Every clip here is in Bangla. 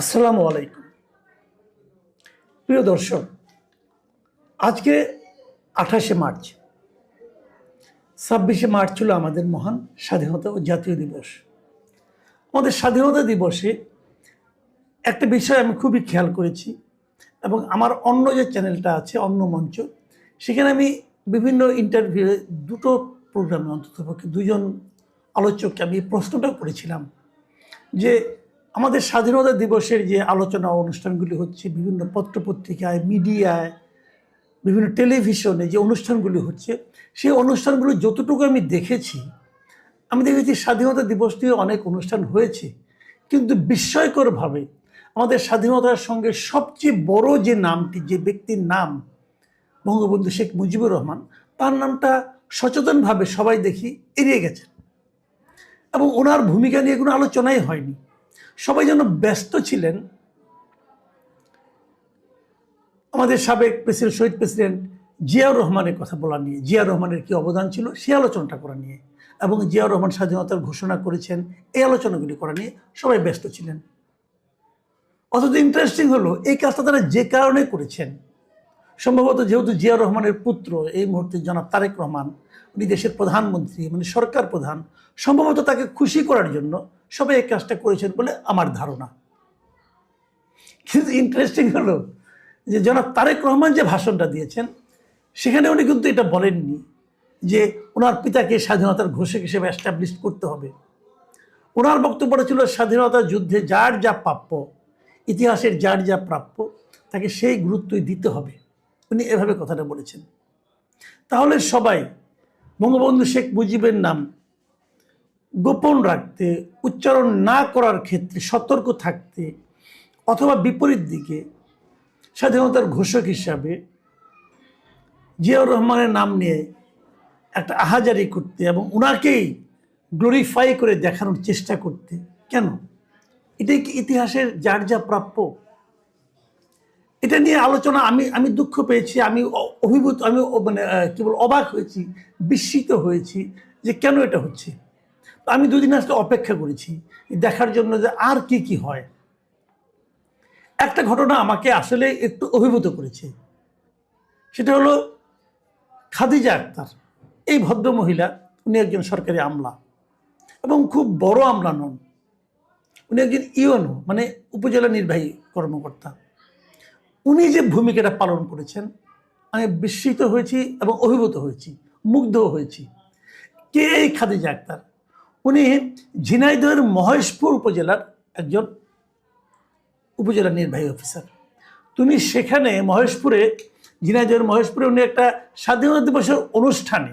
আসসালামু আলাইকুম। প্রিয় দর্শক, আজকে 28শে মার্চ। 26শে মার্চ ছিল আমাদের মহান স্বাধীনতা ও জাতীয় দিবস। আমাদের স্বাধীনতা দিবসে একটা বিষয় আমি খুবই খেয়াল করেছি, এবং আমার অন্য যে চ্যানেলটা আছে, অন্য মঞ্চ, সেখানে আমি বিভিন্ন ইন্টারভিউ, দুটো প্রোগ্রামে অন্ততপক্ষে দুজন আলোচককে আমি এই প্রশ্নটা করেছিলাম যে আমাদের স্বাধীনতা দিবসের যে আলোচনা অনুষ্ঠানগুলি হচ্ছে বিভিন্ন পত্রপত্রিকায়, মিডিয়ায়, বিভিন্ন টেলিভিশনে যে অনুষ্ঠানগুলি হচ্ছে, সেই অনুষ্ঠানগুলো যতটুকু আমি দেখেছি, আমি দেখেছি স্বাধীনতা দিবস নিয়ে অনেক অনুষ্ঠান হয়েছে, কিন্তু বিস্ময়করভাবে আমাদের স্বাধীনতার সঙ্গে সবচেয়ে বড় যে নামটি, যে ব্যক্তির নাম বঙ্গবন্ধু শেখ মুজিবুর রহমান, তার নামটা সচেতনভাবে সবাই দেখি এড়িয়ে গেছেন, এবং ওনার ভূমিকা নিয়ে কোনো আলোচনাই হয়নি। সবাই যেন ব্যস্ত ছিলেন আমাদের সাবেক প্রেসিডেন্ট, শহীদ প্রেসিডেন্ট জিয়াউর রহমানের কথা বলা নিয়ে, জিয়াউর রহমানের কী অবদান ছিল সেই আলোচনাটা করা নিয়ে, এবং জিয়াউর রহমান স্বাধীনতার ঘোষণা করেছেন এই আলোচনাগুলি করা নিয়ে সবাই ব্যস্ত ছিলেন। অথচ ইন্টারেস্টিং হলো, এই কাজটা তারা যে কারণে করেছেন, সম্ভবত যেহেতু জিয়াউর রহমানের পুত্র এই মুহূর্তে জনাব তারেক রহমান, উনি দেশের প্রধানমন্ত্রী, মানে সরকার প্রধান, সম্ভবত তাকে খুশি করার জন্য সবাই এই কাজটা করেছেন বলে আমার ধারণা। কিন্তু ইন্টারেস্টিং হলো যে জনাব তারেক রহমান যে ভাষণটা দিয়েছেন, সেখানে উনি কিন্তু এটা বলেননি যে ওনার পিতাকে স্বাধীনতার ঘোষক হিসেবে এস্টাবলিশ করতে হবে। ওনার বক্তব্যটা ছিল স্বাধীনতা যুদ্ধে যার যা প্রাপ্য, ইতিহাসের যার যা প্রাপ্য, তাকে সেই গুরুত্বই দিতে হবে। উনি এভাবে কথাটা বলেছেন। তাহলে সবাই বঙ্গবন্ধু শেখ মুজিবের নাম গোপন রাখতে, উচ্চারণ না করার ক্ষেত্রে সতর্ক থাকতে, অথবা বিপরীত দিকে স্বাধীনতার ঘোষক হিসাবে জিয়াউর রহমানের নাম নিয়ে একটা আহাজারি করতে এবং ওনাকেই গ্লোরিফাই করে দেখানোর চেষ্টা করতে কেন? এটাই কি ইতিহাসের যার যা প্রাপ্য? এটা নিয়ে আলোচনা আমি দুঃখ পেয়েছি, আমি অভিভূত, আমি কেবল অবাক হয়েছি, বিস্মিত হয়েছি যে কেন এটা হচ্ছে। আমি দুদিন আসলে অপেক্ষা করেছি দেখার জন্য যে আর কি কি হয়। একটা ঘটনা আমাকে আসলে একটু অভিভূত করেছে, সেটা হলো খাদিজা আক্তার। এই ভদ্র মহিলা, উনি একজন সরকারি আমলা, এবং খুব বড় আমলা নন, উনি একজন ইউএনও, মানে উপজেলা নির্বাহী কর্মকর্তা। উনি যে ভূমিকাটা পালন করেছেন, আমি বিস্মিত হয়েছি এবং অভিভূত হয়েছি, মুগ্ধ হয়েছি। কে এই খাদিজা আক্তার? উনি ঝিনাইদহের মহেশপুর উপজেলার একজন উপজেলা নির্বাহী অফিসার। তুমি সেখানে মহেশপুরে, ঝিনাইদহের মহেশপুরে উনি একটা স্বাধীনতা দিবসের অনুষ্ঠানে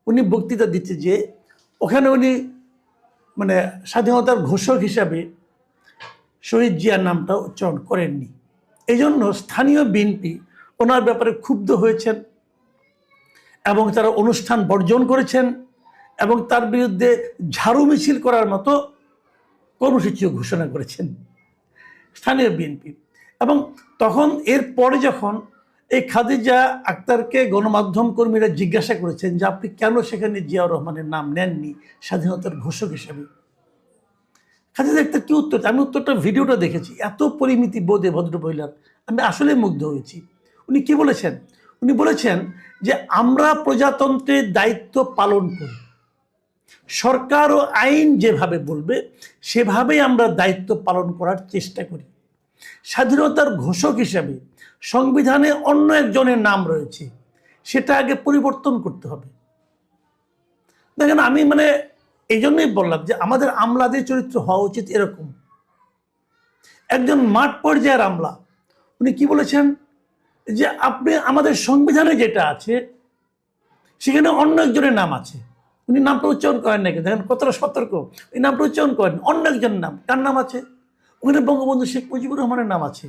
উনি বক্তৃতা দিতে, যে ওখানে উনি মানে স্বাধীনতার ঘোষক হিসাবে শহীদ জিয়ার নামটা উচ্চারণ করেননি। এই জন্য স্থানীয় বিএনপি ওনার ব্যাপারে ক্ষুব্ধ হয়েছেন, এবং তারা অনুষ্ঠান বর্জন করেছেন, এবং তার বিরুদ্ধে ঝাড়ু মিছিল করার মতো কর্মসূচিও ঘোষণা করেছেন স্থানীয় বিএনপি। এবং তখন এরপরে যখন এই খাদিজা আক্তারকে গণমাধ্যম কর্মীরা জিজ্ঞাসা করেছেন যে আপনি কেন সেখানে জিয়াউর রহমানের নাম নেননি স্বাধীনতার ঘোষক হিসেবে, খাদিজা আক্তার কি উত্তর? আমি উত্তরটা, ভিডিওটা দেখেছি, এত পরিমিতি বোধে ভদ্র মহিলার, আমি আসলে মুগ্ধ হয়েছি। উনি কি বলেছেন? উনি বলেছেন যে আমরা প্রজাতন্ত্রের দায়িত্ব পালন করি, সরকার ও আইন যেভাবে বলবে সেভাবেই আমরা দায়িত্ব পালন করার চেষ্টা করি। স্বাধীনতার ঘোষক হিসাবে সংবিধানে অন্য একজনের নাম রয়েছে, সেটা আগে পরিবর্তন করতে হবে। দেখেন, আমি এই জন্যই বললাম যে আমাদের আমলাদের চরিত্র হওয়া উচিত এরকম। একজন মাঠ পর্যায়ের আমলা, উনি কি বলেছেন যে আপনি আমাদের সংবিধানে যেটা আছে সেখানে অন্য একজনের নাম আছে, উনি নামটা উচ্চারণ করেন নাকি, দেখেন কতটা সতর্ক। এই নামটা উচ্চারণ করেন, অন্য একজনের নাম। কার নাম আছে? ওখানে বঙ্গবন্ধু শেখ মুজিবুর রহমানের নাম আছে,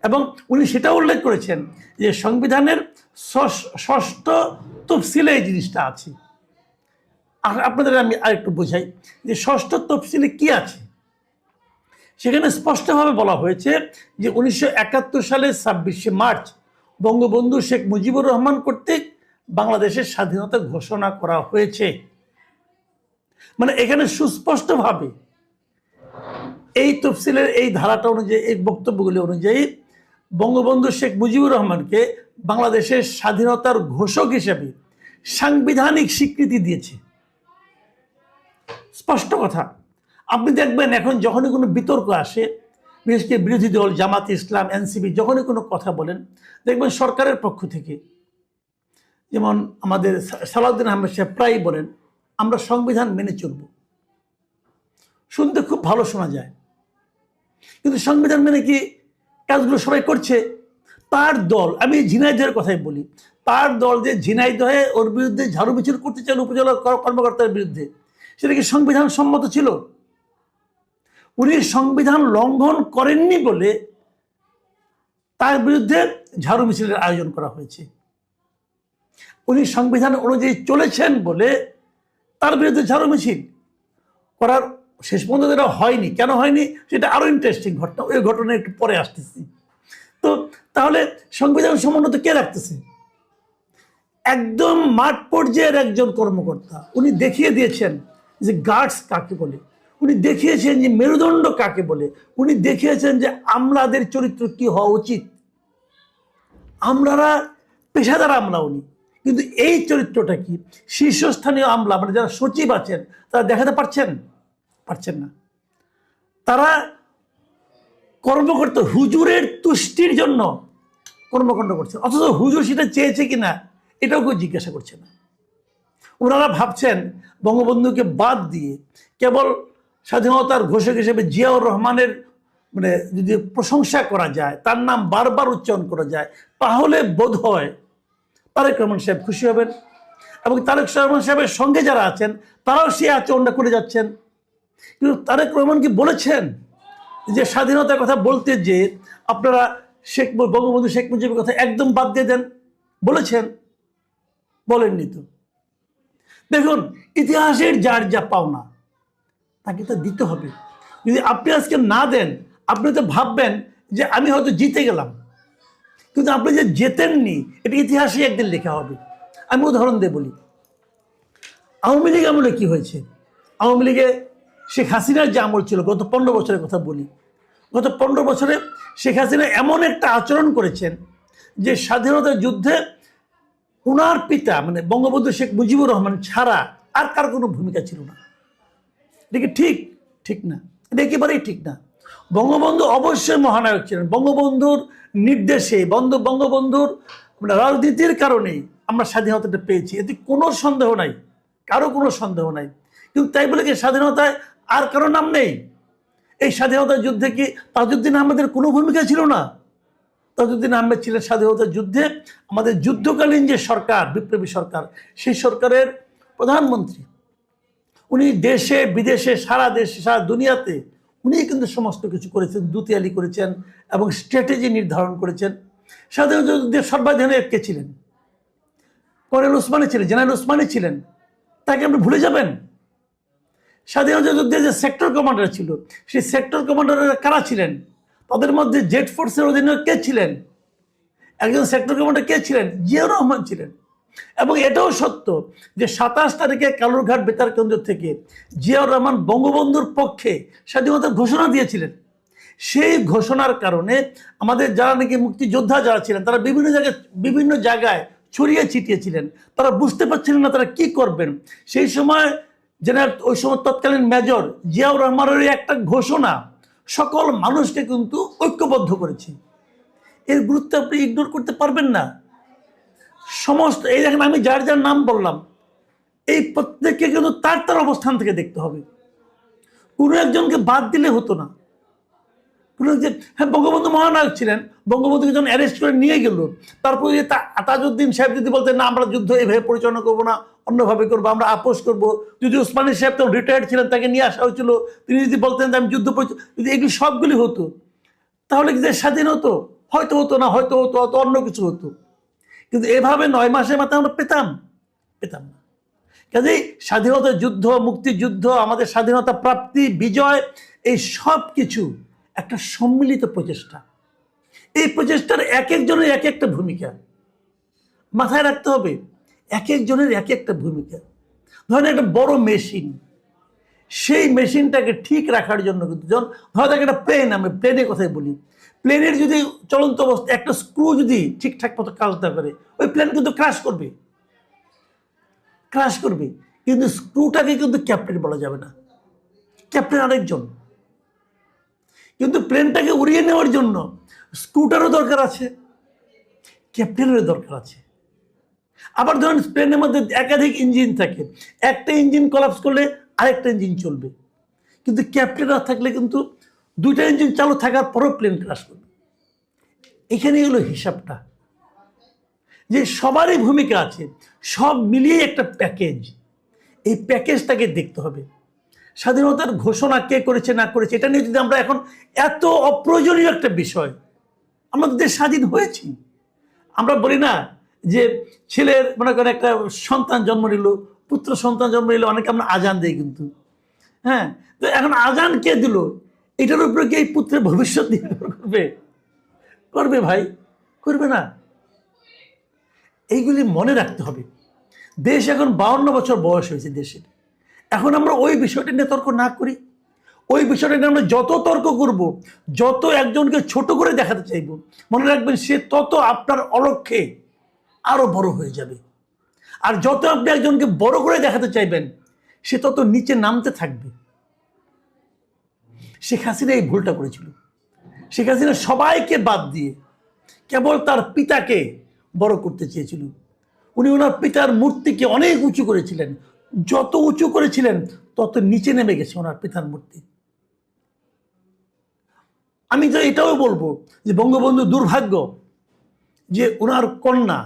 এবং উনি সেটা উল্লেখ করেছেন যে সংবিধানের ষষ্ঠ তফসিলে এই জিনিসটা আছে। আপনাদের আমি আরেকটু বোঝাই যে ষষ্ঠ তফসিলে কি আছে। সেখানে স্পষ্টভাবে বলা হয়েছে যে 1971 সালের 26শে মার্চ বঙ্গবন্ধু শেখ মুজিবুর রহমান কর্তৃক বাংলাদেশের স্বাধীনতা ঘোষণা করা হয়েছে। মানে এখানে সুস্পষ্টভাবে এই তফসিলের এই ধারাটা অনুযায়ী, এই বক্তব্যগুলি অনুযায়ী বঙ্গবন্ধু শেখ মুজিবুর রহমানকে বাংলাদেশের স্বাধীনতার ঘোষক হিসেবে সাংবিধানিক স্বীকৃতি দিয়েছে। স্পষ্ট কথা। আপনি দেখবেন এখন যখনই কোনো বিতর্ক আসে, বিশেষ করে বিরোধী দল জামাত ইসলাম, এনসিপি যখনই কোনো কথা বলেন, দেখবেন সরকারের পক্ষ থেকে, যেমন আমাদের সালাউদ্দিন আহমেদ সাহেব প্রায়ই বলেন, আমরা সংবিধান মেনে চলব। শুনতে খুব ভালো শোনা যায়, কিন্তু সংবিধান মেনে কি কাজগুলো সবাই করছে? তার দল, আমি ঝিনাইদহের কথাই বলি, তার দল যে ঝিনাইদহে ওর বিরুদ্ধে ঝাড়ু মিছিল করতে চান উপজেলা কর্মকর্তার বিরুদ্ধে, সেটা কি সংবিধান সম্মত ছিল? উনি সংবিধান লঙ্ঘন করেননি বলে তার বিরুদ্ধে ঝাড়ু মিছিলের আয়োজন করা হয়েছে। উনি সংবিধান অনুযায়ী চলেছেন বলে তার বিরুদ্ধে ঝাড়ু মিছিল করার শেষ পর্যন্ত এটা হয়নি। কেন হয়নি সেটা আরো ইন্টারেস্টিং ঘটনা, ওই ঘটনা একটু পরে আসতেছি। তো তাহলে সংবিধান সমুন্নত কে রাখতেছে? একদম মাঠ পর্যায়ের একজন কর্মকর্তা। উনি দেখিয়ে দিয়েছেন যে গার্ডস কাকে বলে, উনি দেখিয়েছেন যে মেরুদণ্ড কাকে বলে, উনি দেখিয়েছেন যে আমলাদের চরিত্র কি হওয়া উচিত। আমলারা পেশাদার আমলা উনি, কিন্তু এই চরিত্রটা কি শীর্ষস্থানীয় আমলা মানে যারা সচিব আছেন তারা দেখাতে পারছেন না। তারা কর্মকর্তা হুজুরের তুষ্টির জন্য কর্মকাণ্ড করছে, অথচ হুজুর সেটা চেয়েছে কিনা এটাও কেউ জিজ্ঞাসা করছে না। ওনারা ভাবছেন বঙ্গবন্ধুকে বাদ দিয়ে কেবল স্বাধীনতার ঘোষক হিসেবে জিয়াউর রহমানের মানে যদি প্রশংসা করা যায়, তার নাম বারবার উচ্চারণ করা যায়, তাহলে বোধ হয় তারেক রহমান সাহেব খুশি হবেন, এবং তারেক রহমান সাহেবের সঙ্গে যারা আছেন তারাও সেই আচরণটা করে যাচ্ছেন। কিন্তু তারেক রহমান কি বলেছেন যে স্বাধীনতার কথা বলতে যে আপনারা বঙ্গবন্ধু শেখ মুজিবের কথা একদম বাদ দিয়ে দেন? বলেছেন? বলেননি তো। দেখুন, ইতিহাসের যার যা পাওনা তাকে তো দিতে হবে। যদি আপনি আজকে না দেন, আপনি তো ভাববেন যে আমি হয়তো জিতে গেলাম, কিন্তু আপনি যে জেতেননি এটা ইতিহাসে একদিন লেখা হবে। আমি উদাহরণ দিয়ে বলি, আওয়ামী লীগ আমলে কি হয়েছে। আওয়ামী লীগে শেখ হাসিনার যে আমল ছিল, গত 15 বছরের কথা বলি, গত 15 বছরে শেখ হাসিনা এমন একটা আচরণ করেছেন যে স্বাধীনতা যুদ্ধে ওনার পিতা মানে বঙ্গবন্ধু শেখ মুজিবুর রহমান ছাড়া আর কার কোনো ভূমিকা ছিল না। এটা কি ঠিক না? এটা একেবারেই ঠিক না। বঙ্গবন্ধু অবশ্যই মহানায়ক ছিলেন। বঙ্গবন্ধুর নির্দেশে, বঙ্গবন্ধুর রাজনীতির কারণেই আমরা স্বাধীনতাটা পেয়েছি, এতে কোনো সন্দেহ নাই, কারো কোনো সন্দেহ নাই। কিন্তু তাই বলে কি স্বাধীনতায় আর কারো নাম নেই? এই স্বাধীনতা যুদ্ধে কি তাজউদ্দিন আহমেদের কোনো ভূমিকা ছিল না? তাজউদ্দিন আহমেদ ছিলেন স্বাধীনতা যুদ্ধে আমাদের যুদ্ধকালীন যে সরকার, বিপ্লবী সরকার, সেই সরকারের প্রধানমন্ত্রী। উনি দেশে বিদেশে সারা দেশে সারা দুনিয়াতে উনি কিন্তু সমস্ত কিছু করেছেন, দুতিয়ালি করেছেন এবং স্ট্র্যাটেজি নির্ধারণ করেছেন। স্বাধীনতা যুদ্ধের সর্বাধিনায়ক কে ছিলেন? কর্নেল ওসমানী ছিলেন, জেনারেল ওসমানী ছিলেন। তাকে আপনি ভুলে যাবেন? স্বাধীনতা যুদ্ধে যে সেক্টর কমান্ডার ছিল, সেই সেক্টর কমান্ডাররা কারা ছিলেন? তাদের মধ্যে জেট ফোর্সের অধিনায়ক কে ছিলেন? একজন সেক্টর কমান্ডার কে ছিলেন? জিয়াউর রহমান ছিলেন। এবং এটাও সত্য যে 27 তারিখে কালুরঘাট বেতার কেন্দ্র থেকে জিয়াউর রহমান বঙ্গবন্ধুর পক্ষে স্বাধীনতার ঘোষণা দিয়েছিলেন। সেই ঘোষণার কারণে আমাদের যারা নাকি মুক্তিযোদ্ধা যারা ছিলেন তারা বিভিন্ন জায়গায় ছড়িয়ে ছিটিয়েছিলেন। তারা বুঝতে পারছিলেন না তারা কি করবেন। সেই সময় ওই সময় তৎকালীন মেজর জিয়াউর রহমানের একটা ঘোষণা সকল মানুষকে কিন্তু ঐক্যবদ্ধ করেছে। এর গুরুত্ব আপনি ইগনোর করতে পারবেন না। সমস্ত এই দেখেন আমি যার যার নাম বললাম, এই প্রত্যেককে কিন্তু তার অবস্থান থেকে দেখতে হবে। কোনো একজনকে বাদ দিলে হতো না। হ্যাঁ, বঙ্গবন্ধু মহানায়ক ছিলেন, বঙ্গবন্ধুকে যখন অ্যারেস্ট করে নিয়ে গেল, তারপরে তাজউদ্দিন সাহেব যদি বলতেন না আমরা যুদ্ধ এইভাবে পরিচালনা করবো না, অন্যভাবে করবো, আমরা আপোষ করবো, যদি ওসমানী সাহেব তখন রিটায়ার্ড ছিলেন, তাকে নিয়ে আসা হয়েছিল, তিনি যদি বলতেন যে আমি যুদ্ধ যদি এগুলি সবগুলি হতো, তাহলে কি স্বাধীন হতো? হয়তো হতো না, হয়তো অন্য কিছু হতো। কিন্তু এভাবে 9 মাসের মাথায় আমরা পেতাম না। কাজেই স্বাধীনতা যুদ্ধ, মুক্তিযুদ্ধ, আমাদের স্বাধীনতা প্রাপ্তি, বিজয়, এই সব কিছু একটা সম্মিলিত প্রচেষ্টা। এই প্রচেষ্টার এক একজনের এক একটা ভূমিকা মাথায় রাখতে হবে। এক একজনের এক একটা ভূমিকা। ধরেন একটা বড় মেশিন, সেই মেশিনটাকে ঠিক রাখার জন্য কিন্তু যখন ধরো থাকে একটা প্লেন, আমি প্লেনের কথাই বলি, প্লেনের যদি চলন্ত অবস্থা একটা স্ক্রু যদি ঠিকঠাক মতো কাজ না করে ওই প্লেন কিন্তু ক্র্যাশ করবে, ক্র্যাশ করবে। কিন্তু স্ক্রুটাকে কিন্তু ক্যাপ্টেন বলা যাবে না, ক্যাপ্টেন আরেকজন। কিন্তু প্লেনটাকে উড়িয়ে নেওয়ার জন্য স্ক্রুটারও দরকার আছে, ক্যাপ্টেনেরও দরকার আছে। আবার ধরেন প্লেনের মধ্যে একাধিক ইঞ্জিন থাকে, একটা ইঞ্জিন কলাপস করলে আরেকটা ইঞ্জিন চলবে, কিন্তু ক্যাপ্টেন না থাকলে কিন্তু দুইটা ইঞ্জিন চালু থাকার পরও প্লেন ক্র্যাশ করবে। এখানে হলো হিসাবটা, যে সবারই ভূমিকা আছে, সব মিলিয়ে একটা প্যাকেজ, এই প্যাকেজটাকে দেখতে হবে। স্বাধীনতার ঘোষণা কে করেছে না করেছে এটা নিয়ে যদি আমরা এখন এত অপ্রয়োজনীয় একটা বিষয়, আমাদের দেশ স্বাধীন হয়েছি, আমরা বলি না যে ছেলের মনে করেন একটা সন্তান জন্ম নিল, পুত্র সন্তান জন্ম নিল, অনেকে আমরা আজান দিই কিন্তু, হ্যাঁ, তো এখন আজান কে দিল এটার উপরে কি এই পুত্রের ভবিষ্যৎ নির্ভর করবে? করবে ভাই? করবে না। এইগুলি মনে রাখতে হবে। দেশ এখন 52 বছর বয়স হয়েছে দেশের, এখন আমরা ওই বিষয়টা নিয়ে তর্ক না করি, ওই বিষয়টা নিয়ে আমরা যত তর্ক করব, যত একজনকে ছোট করে দেখাতে চাইব, মনে রাখবেন সে তত আপনার অলক্ষ্যে আরো বড় হয়ে যাবে। আর যত আপনি একজনকে বড় করে দেখাতে চাইবেন সে তত নিচে নামতে থাকবে। শেখ হাসিনা এই ভুলটা করেছিল। শেখ হাসিনা সবাইকে বাদ দিয়ে কেবল তার পিতাকে বড় করতে চেয়েছিল। উনি ওনার পিতার মূর্তিকে অনেক উঁচু করেছিলেন, যত উঁচু করেছিলেন তত নিচে নেমে গেছে ওনার পিতার মূর্তি। আমি তো এটাও বলবো যে বঙ্গবন্ধু দুর্ভাগ্য যে ওনার কন্যা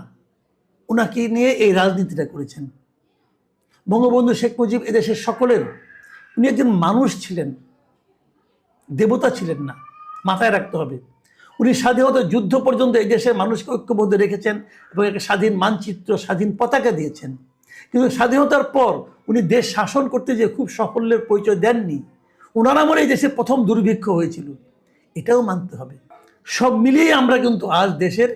ওনাকে নিয়ে এই রাজনীতিটা করেছেন। বঙ্গবন্ধু শেখ মুজিব এদেশের সকলের, উনি একজন মানুষ ছিলেন, দেবতা ছিলেন না, মাথায় রাখতে হবে। উনি স্বাধীনতা যুদ্ধ পর্যন্ত এই দেশের মানুষকে ঐক্যবদ্ধ রেখেছেন এবং একটা স্বাধীন মানচিত্র, স্বাধীন পতাকা দিয়েছেন। কিন্তু স্বাধীনতার পর উনি দেশ শাসন করতে যে খুব সাফল্যের পরিচয় দেননি। ওনার আমলে এই দেশের প্রথম দুর্ভিক্ষ হয়েছিল, এটাও মানতে হবে। সব মিলিয়ে আমরা কিন্তু আজ দেশের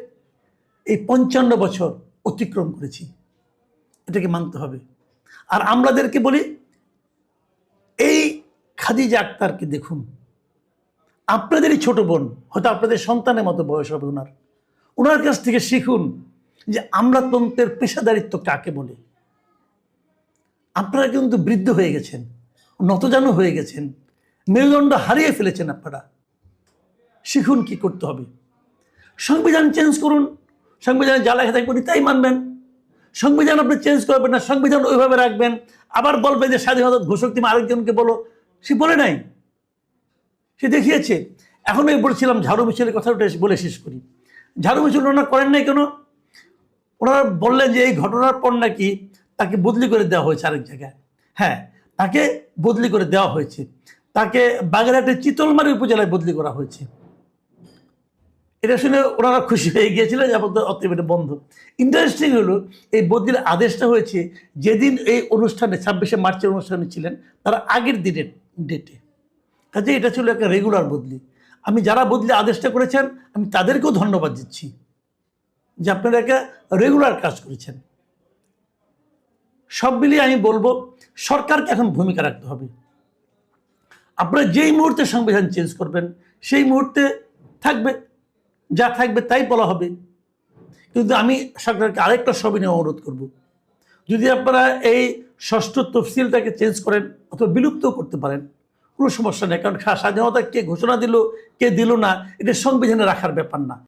এই 55 বছর অতিক্রম করেছি, এটাকে মানতে হবে। আর আমাদেরকে বলি, এই খাদিজা আক্তারকে দেখুন, আপনাদেরই ছোট বোন, হয়তো আপনাদের সন্তানের মতো বয়স হবে ওনার, ওনার কাছ থেকে শিখুন যে আমলাতন্ত্রের পেশাদারিত্ব কাকে বলে। আপনারা কিন্তু বৃদ্ধ হয়ে গেছেন, নতজানু হয়ে গেছেন, মেরুদণ্ড হারিয়ে ফেলেছেন। আপনারা শিখুন কি করতে হবে। সংবিধান চেঞ্জ করুন, সংবিধানে যা লেখা থাকবে তাই মানবেন। সংবিধান আপনি চেঞ্জ করবেন না, সংবিধান ওইভাবে রাখবেন। আবার বলবে যে স্বাধীনতা ঘোষক তুমি আরেকজনকে বলো, সে বলে নাই, সে দেখিয়েছে। এখন আমি বলছিলাম ঝাড়ু মিছিলের কথাটা বলে শেষ করি। ঝাড়ু মিছিল ওনারা করেন নাই কেন? ওনারা বললেন যে এই ঘটনার পর নাকি তাকে বদলি করে দেওয়া হয়েছে আরেক জায়গায়। হ্যাঁ, তাকে বদলি করে দেওয়া হয়েছে, তাকে বাগেরহাটের চিতলমারি উপজেলায় বদলি করা হয়েছে। এটা শুনে ওনারা খুশি হয়ে গিয়েছিলেন যে অতএব এটা বন্ধ। ইন্টারেস্টিং হলো এই বদলির আদেশটা হয়েছে যেদিন এই অনুষ্ঠানে 26শে মার্চের অনুষ্ঠানে ছিলেন তার আগের দিনের ডেটে। কাজে এটা ছিল একটা রেগুলার বদলি। আমি যারা বদলি আদেশটা করেছেন আমি তাদেরকেও ধন্যবাদ দিচ্ছি যে আপনারা একটা রেগুলার কাজ করেছেন। সব মিলিয়ে আমি বলবো সরকারকে এখন ভূমিকা রাখতে হবে। আপনারা যেই মুহূর্তে সংবিধান চেঞ্জ করবেন সেই মুহূর্তে থাকবে, যা থাকবে তাই বলা হবে। কিন্তু আমি সরকারকে আরেকটা সবিনয় অনুরোধ করব, যদি আপনারা এই ষষ্ঠ তফসিলটাকে চেঞ্জ করেন অথবা বিলুপ্তও করতে পারেন, কোনো সমস্যা নেই। কারণ স্বাধীনতা কে ঘোষণা দিল কে দিল না এটা সংবিধানে রাখার ব্যাপার না।